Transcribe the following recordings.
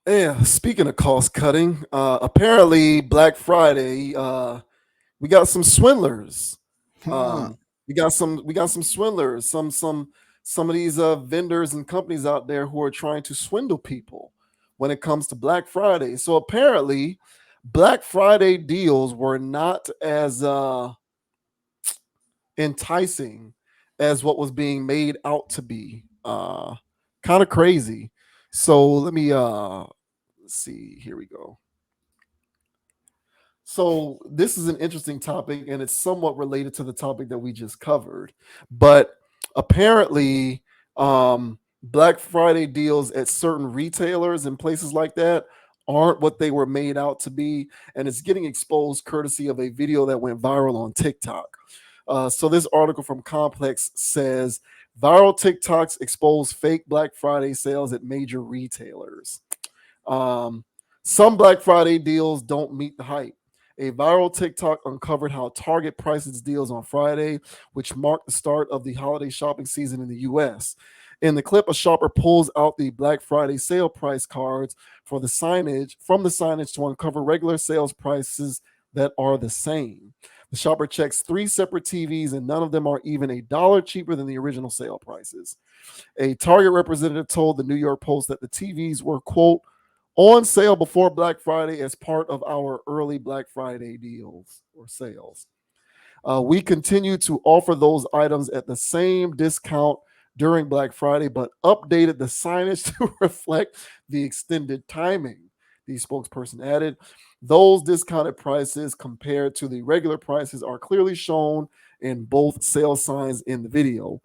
Yeah, speaking of cost cutting, apparently Black Friday, we got some swindlers. Huh. We got some swindlers. Some of these vendors and companies out there who are trying to swindle people when it comes to Black Friday. So apparently, Black Friday deals were not as enticing as what was being made out to be. Kind of crazy. So let me let's see. Here we go. So this is an interesting topic, and it's somewhat related to the topic that we just covered. But apparently, Black Friday deals at certain retailers and places like that aren't what they were made out to be, and it's getting exposed courtesy of a video that went viral on TikTok. So this article from Complex says viral TikToks expose fake Black Friday sales at major retailers. Um, some Black Friday deals don't meet the hype. A viral TikTok uncovered how Target priced its deals on Friday, which marked the start of the holiday shopping season in the US. In the clip, a shopper pulls out the Black Friday sale price cards for the signage from the signage to uncover regular sales prices that are the same. The shopper checks three separate TVs, and none of them are even a dollar cheaper than the original sale prices. A Target representative told the New York Post that the TVs were, quote, on sale before Black Friday as part of our early Black Friday deals or sales. We continue to offer those items at the same discount during Black Friday, but updated the signage to reflect the extended timing. The spokesperson added, those discounted prices compared to the regular prices are clearly shown in both sales signs in the video.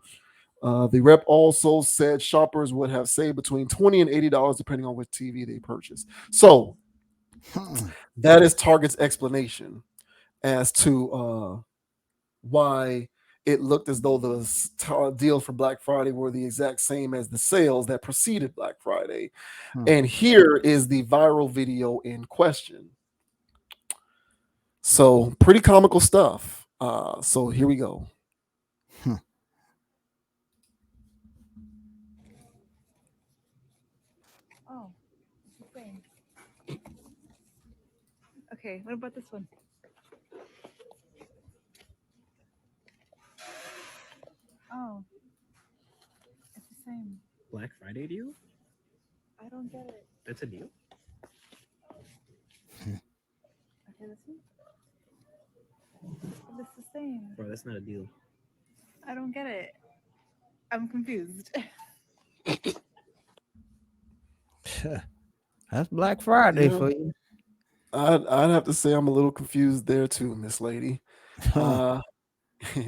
The rep also said shoppers would have saved between $20 and $80 depending on which TV they purchased. So Huh. that is Target's explanation as to why it looked as though the deals for Black Friday were the exact same as the sales that preceded Black Friday. Huh. And here is the viral video in question. So pretty comical stuff. So here we go. Huh. Oh, it's the same. Okay, what about this one? Oh, it's the same. Black Friday deal? I don't get it. That's a deal? Okay, this one? But it's the same. Bro, that's not a deal. I don't get it. I'm confused. That's Black Friday Yeah, for you. I'd have to say I'm a little confused there too, Miss Lady. Huh. Uh,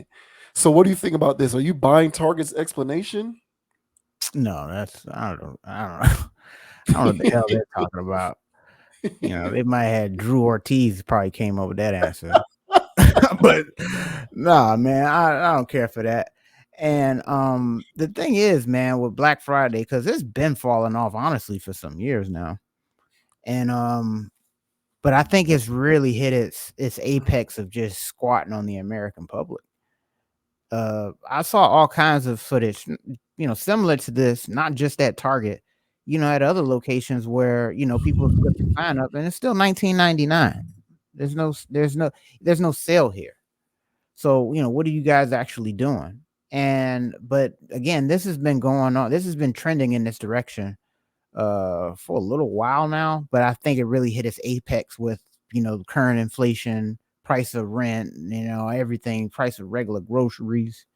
so what do you think about this? Are you buying Target's explanation? No, that's I don't know. I don't know. I don't know what the hell they're talking about. You know, they might have Drew Ortiz probably came up with that answer. But nah, man, I don't care for that. And the thing is, man, with Black Friday, because it's been falling off honestly for some years now. And but I think it's really hit its apex of just squatting on the American public. I saw all kinds of footage, similar to this, not just at Target, at other locations where people have put the sign up and it's still 19.99. There's no sale here. So, what are you guys actually doing? And but again, this has been going on. This has been trending in this direction for a little while now, but I think it really hit its apex with, current inflation, price of rent, everything, price of regular groceries,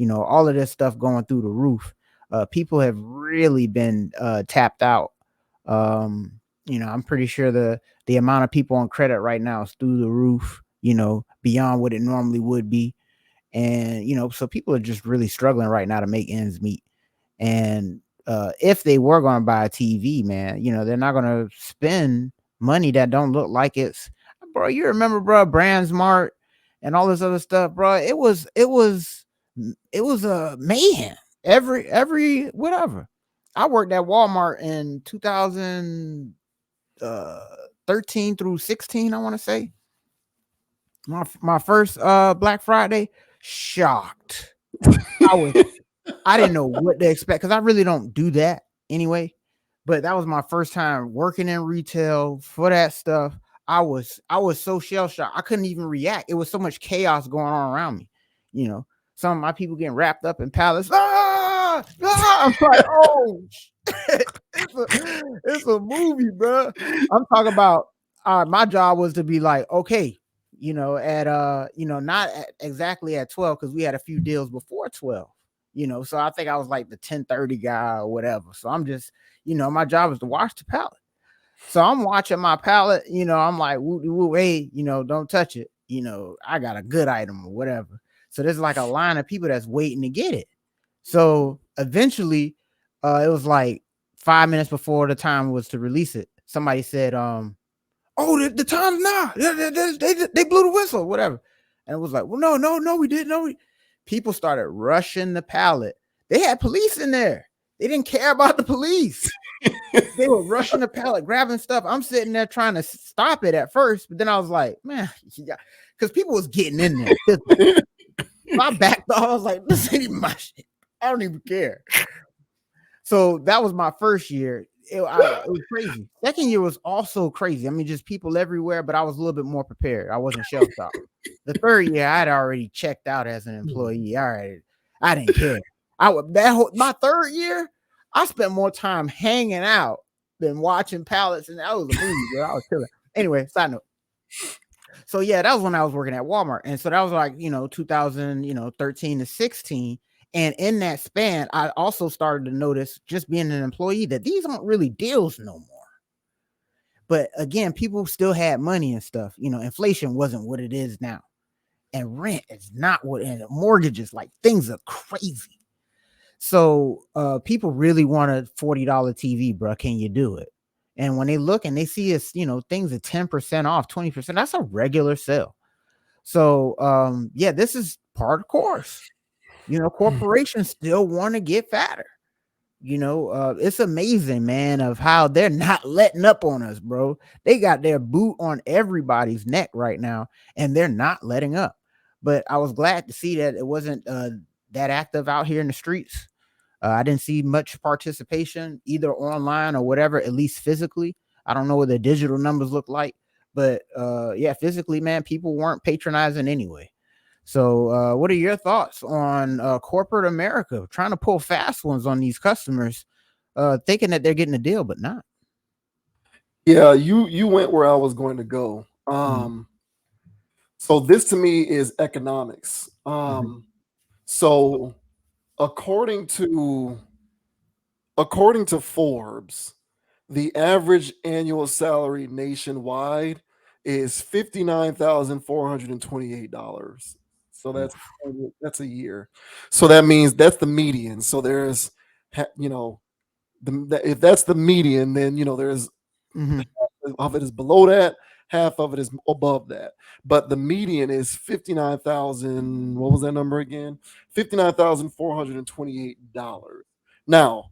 all of this stuff going through the roof. People have really been tapped out. I'm pretty sure the amount of people on credit right now is through the roof, beyond what it normally would be. And, so people are just really struggling right now to make ends meet. And if they were going to buy a TV, man, they're not going to spend money that don't look like it's, bro. You remember, bro, Brandsmart and all this other stuff, bro. It was a mayhem. Every whatever. I worked at Walmart in 2013 through 16. I want to say my first Black Friday. Shocked. I was I didn't know what to expect because I really don't do that anyway. but that was my first time working in retail for that stuff. I was so shell shocked. I couldn't even react. It was so much chaos going on around me. You know, some of my people getting wrapped up in pallets. I'm like, oh, it's a movie, bro. I'm talking about. My job was to be like, okay, at not exactly at 12 because we had a few deals before 12. So I think I was like the 10:30 guy or whatever. So I'm just, my job is to watch the pallet. So I'm watching my pallet, I'm like, hey, don't touch it. I got a good item or whatever. So there's like a line of people that's waiting to get it. So eventually, it was like 5 minutes before the time was to release it. Somebody said, oh, the time's now. They blew the whistle, whatever. And it was like, well, no, we didn't. No, people started rushing the pallet. They had police in there. They didn't care about the police. They were rushing the pallet, grabbing stuff. I'm sitting there trying to stop it at first, but then I was like, man, because people was getting in there. I backed off. I was like, this ain't even my shit. I don't even care. So that was my first year. It was crazy. Second year was also crazy. I mean, just people everywhere, but I was a little bit more prepared. I wasn't shell shocked. The third year, I had already checked out as an employee. All right, I didn't care. My third year, I spent more time hanging out than watching pallets, and that was a movie, bro. I was chilling. Anyway, side note. So yeah, that was when I was working at Walmart, and so that was like 2013 to 16. And in that span, I also started to notice, just being an employee, that these aren't really deals no more. But again, people still had money and stuff. Inflation wasn't what it is now, and rent is not what, and mortgages, like, things are crazy. So people really want a $40 TV, bro. Can you do it? And when they look and they see us, things are 10% off, 20%, that's a regular sale. So yeah, this is part of course. Corporations still want to get fatter. It's amazing, man, of how they're not letting up on us, bro. They got their boot on everybody's neck right now, and they're not letting up. But I was glad to see that it wasn't that active out here in the streets. I didn't see much participation either online or whatever, at least physically. I don't know what the digital numbers look like, but yeah, physically, man, people weren't patronizing anyway. So what are your thoughts on corporate America trying to pull fast ones on these customers, thinking that they're getting a deal, but not? Yeah, you went where I was going to go. So this to me is economics. So according to Forbes, the average annual salary nationwide is $59,428. So that's a year. So that means that's the median. So there's, if that's the median, then there's half of it is below that, half of it is above that. But the median is 59,000. What was that number again? $59,428. Now,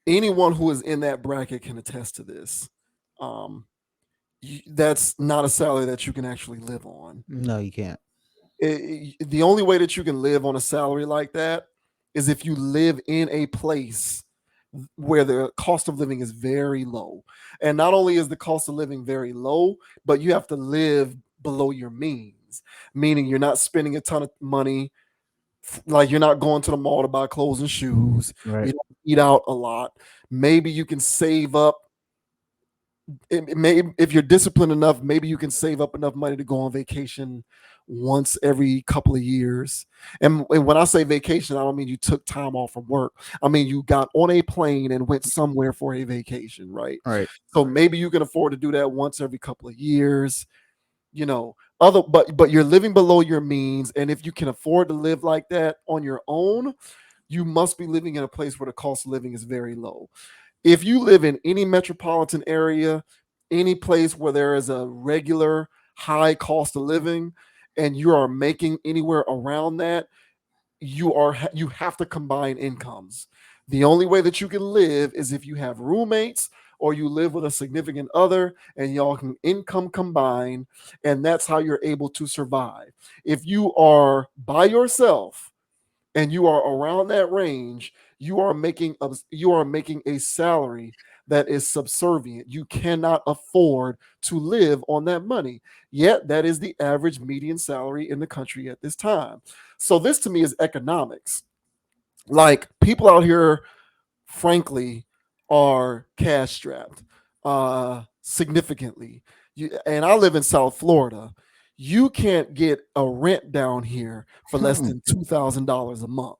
anyone who is in that bracket can attest to this. That's not a salary that you can actually live on. No, you can't. The only way that you can live on a salary like that is if you live in a place where the cost of living is very low. And not only is the cost of living very low, but you have to live below your means, meaning you're not spending a ton of money. Like, you're not going to the mall to buy clothes and shoes. Right. You don't eat out a lot. Maybe you can save up. If you're disciplined enough, maybe you can save up enough money to go on vacation once every couple of years. And when I say vacation, I don't mean you took time off from work. I mean you got on a plane and went somewhere for a vacation, right? Right. So maybe you can afford to do that once every couple of years. But you're living below your means, and if you can afford to live like that on your own, you must be living in a place where the cost of living is very low. If you live in any metropolitan area, any place where there is a regular high cost of living, and you are making anywhere around that, you have to combine incomes. The only way that you can live is if you have roommates or you live with a significant other and y'all can income combine, and that's how you're able to survive. If you are by yourself and you are around that range, you are making a salary that is subservient. You cannot afford to live on that money. Yet that is the average median salary in the country at this time. So this to me is economics. Like people out here, frankly, are cash strapped significantly. And I live in South Florida. You can't get a rent down here for less than $2,000 a month.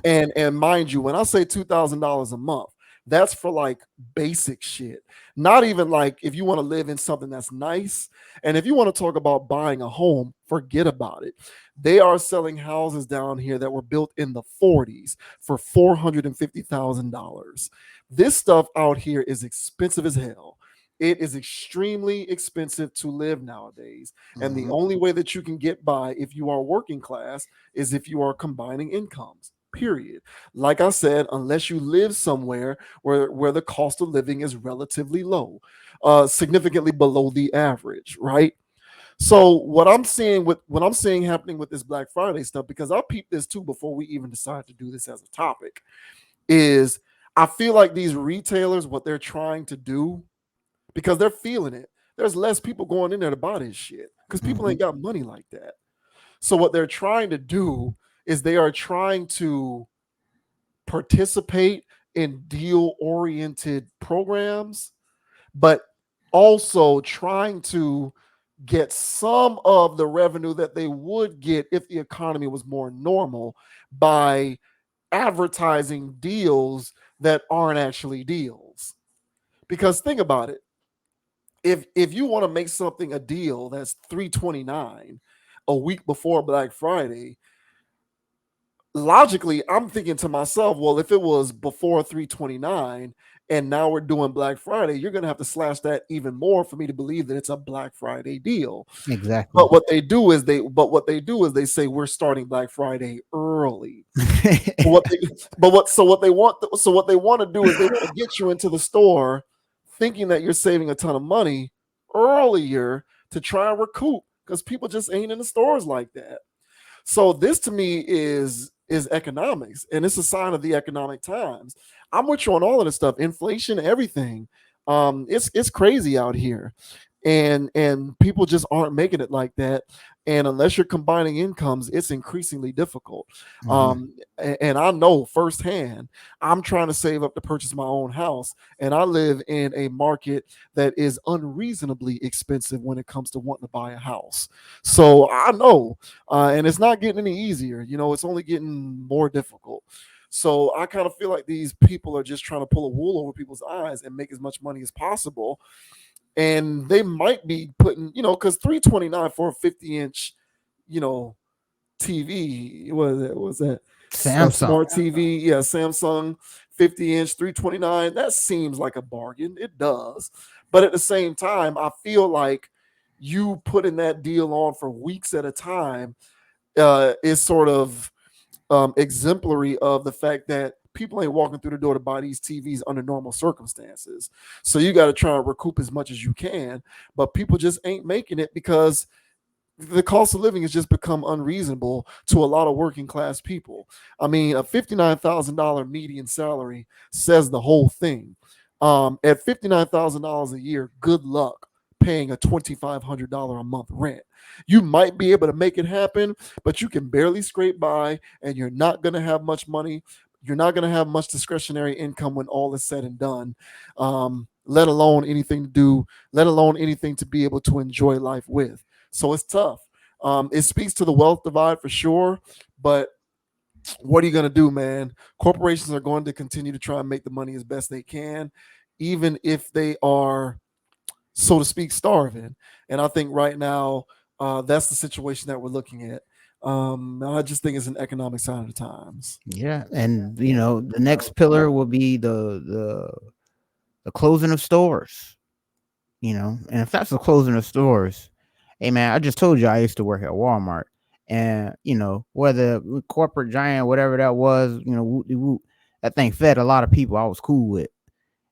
And mind you, when I say $2,000 a month, that's for like basic shit. Not even like if you want to live in something that's nice. And if you want to talk about buying a home, forget about it. They are selling houses down here that were built in the 40s for $450,000. This stuff out here is expensive as hell. It is extremely expensive to live nowadays. And the only way that you can get by if you are working class is if you are combining incomes. Period. Like I said, unless you live somewhere where the cost of living is relatively low, significantly below the average, right? So what I'm seeing happening with this Black Friday stuff, because I peeped this too before we even decided to do this as a topic, is I feel like these retailers, what they're trying to do, because they're feeling it. There's less people going in there to buy this shit because people ain't got money like that. So what they're trying to do is they are trying to participate in deal oriented programs, but also trying to get some of the revenue that they would get if the economy was more normal by advertising deals that aren't actually deals. Because think about it. If you want to make something a deal that's 329 a week before Black Friday, logically, I'm thinking to myself, well, if it was before 329 and now we're doing Black Friday, you're going to have to slash that even more for me to believe that it's a Black Friday deal. Exactly. But what they do is they say we're starting Black Friday early. What they want to do is they want to get you into the store thinking that you're saving a ton of money earlier to try and recoup because people just ain't in the stores like that. So this to me is economics, and it's a sign of the economic times. I'm with you on all of this stuff, inflation, everything. It's crazy out here, and people just aren't making it like that. And unless you're combining incomes, it's increasingly difficult. And I know firsthand. I'm trying to save up to purchase my own house, and I live in a market that is unreasonably expensive when it comes to wanting to buy a house. So I know, and it's not getting any easier. You know, it's only getting more difficult. So I kind of feel like these people are just trying to pull a wool over people's eyes and make as much money as possible. And they might be putting, because 329 for a 50-inch, you know, TV. What was that? A Samsung. smart TV. Yeah, Samsung 50-inch, 329. That seems like a bargain. It does. But at the same time, I feel like you putting that deal on for weeks at a time is sort of exemplary of the fact that people ain't walking through the door to buy these TVs under normal circumstances. So you got to try and recoup as much as you can, but people just ain't making it because the cost of living has just become unreasonable to a lot of working class people. I mean, a $59,000 median salary says the whole thing. At $59,000 a year, good luck paying a $2,500 a month rent. You might be able to make it happen, but you can barely scrape by, and you're not going to have much money. You're not going to have much discretionary income when all is said and done. Let alone anything to do, let alone anything to be able to enjoy life with. So it's tough. It speaks to the wealth divide for sure, but what are you going to do, man? Corporations are going to continue to try and make the money as best they can, even if they are, so to speak, starving. And I think right now, that's the situation that we're looking at. I just think it's an economic sign of the times. Yeah, and the next pillar will be the closing of stores. And if that's the closing of stores, hey man, I just told you I used to work at Walmart, and whether corporate giant, whatever that was, whoop-de-whoop, that thing fed a lot of people I was cool with.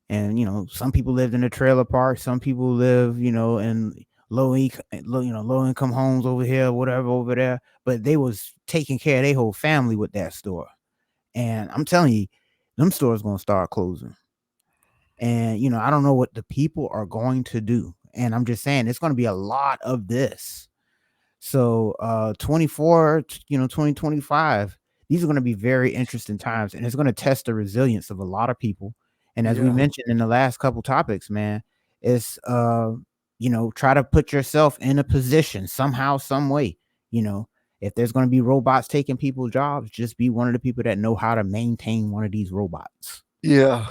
And some people lived in a trailer park, some people live in low income homes over here, whatever over there, but they was taking care of their whole family with that store. And I'm telling you, them stores gonna start closing. And I don't know what the people are going to do. And I'm just saying it's gonna be a lot of this. So 2025, these are going to be very interesting times, and it's going to test the resilience of a lot of people. And as we Yeah. mentioned in the last couple topics, man, it's try to put yourself in a position somehow, some way. If there's going to be robots taking people's jobs, just be one of the people that know how to maintain one of these robots. Yeah.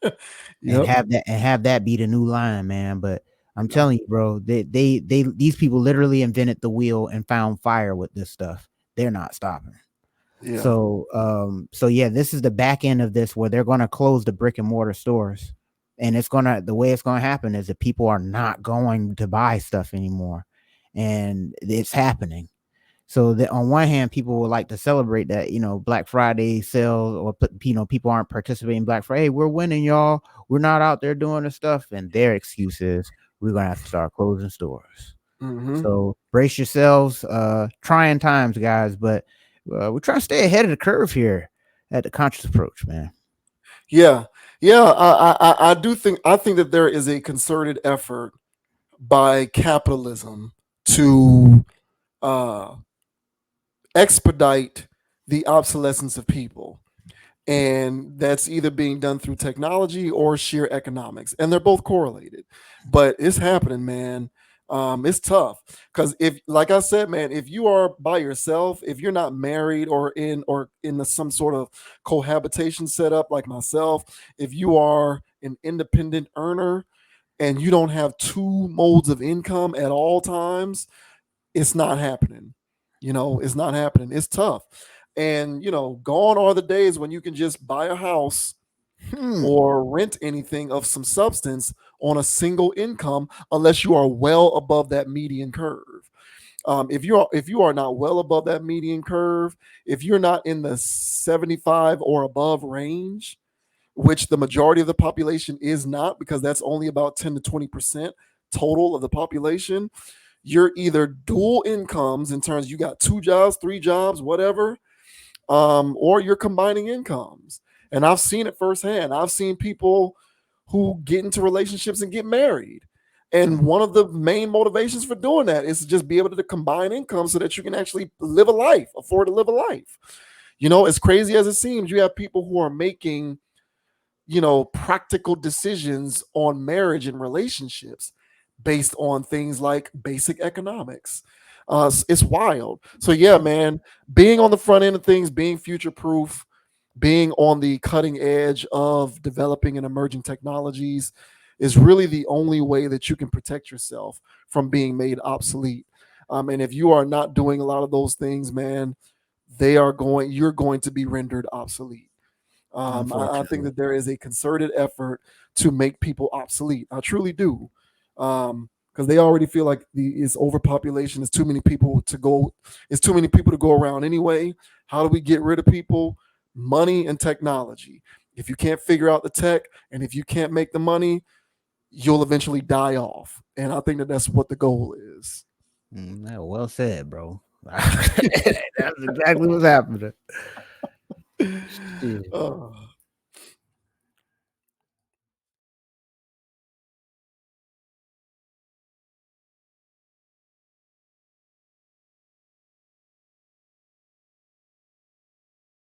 And Yep. have that be the new line, man. But I'm telling you, bro, they these people literally invented the wheel and found fire with this stuff. They're not stopping. Yeah. So yeah, this is the back end of this where they're gonna close the brick and mortar stores. And the way it's gonna happen is that people are not going to buy stuff anymore. And it's happening. So that on one hand, people would like to celebrate that, Black Friday sales, or people aren't participating in Black Friday. Hey, we're winning, y'all. We're not out there doing the stuff. And their excuse is we're gonna have to start closing stores. Mhm. So brace yourselves. Trying times, guys, but we're trying to stay ahead of the curve here at the Conscious Approach, man. Yeah. I think that there is a concerted effort by capitalism to expedite the obsolescence of people. And that's either being done through technology or sheer economics. And they're both correlated. But it's happening, man. It's tough. Because like I said, man, if you are by yourself, if you're not married or in some sort of cohabitation setup like myself, if you are an independent earner and you don't have two modes of income at all times, it's not happening. It's not happening. It's tough. And gone are the days when you can just buy a house or rent anything of some substance on a single income, unless you are well above that median curve. If you are not well above that median curve, if you're not in the 75 or above range, which the majority of the population is not, because that's only about 10 to 20% total of the population, you're either dual incomes in terms you got 2 jobs, 3 jobs, whatever, or you're combining incomes. And I've seen it firsthand. I've seen people who get into relationships and get married. And one of the main motivations for doing that is to just be able to combine income so that you can actually live a life, afford to live a life. As crazy as it seems, you have people who are making, practical decisions on marriage and relationships based on things like basic economics. It's wild. So yeah, man, being on the front end of things, being future proof, being on the cutting edge of developing and emerging technologies is really the only way that you can protect yourself from being made obsolete. And if you are not doing a lot of those things, man, you're going to be rendered obsolete. I think that there is a concerted effort to make people obsolete. I truly do. Because they already feel like it's overpopulation. It's too many people to go. It's too many people to go around anyway. How do we get rid of people? Money and technology. If you can't figure out the tech and if you can't make the money, you'll eventually die off. And I think that that's what the goal is. Well said, bro. That's exactly what's happening. Oh.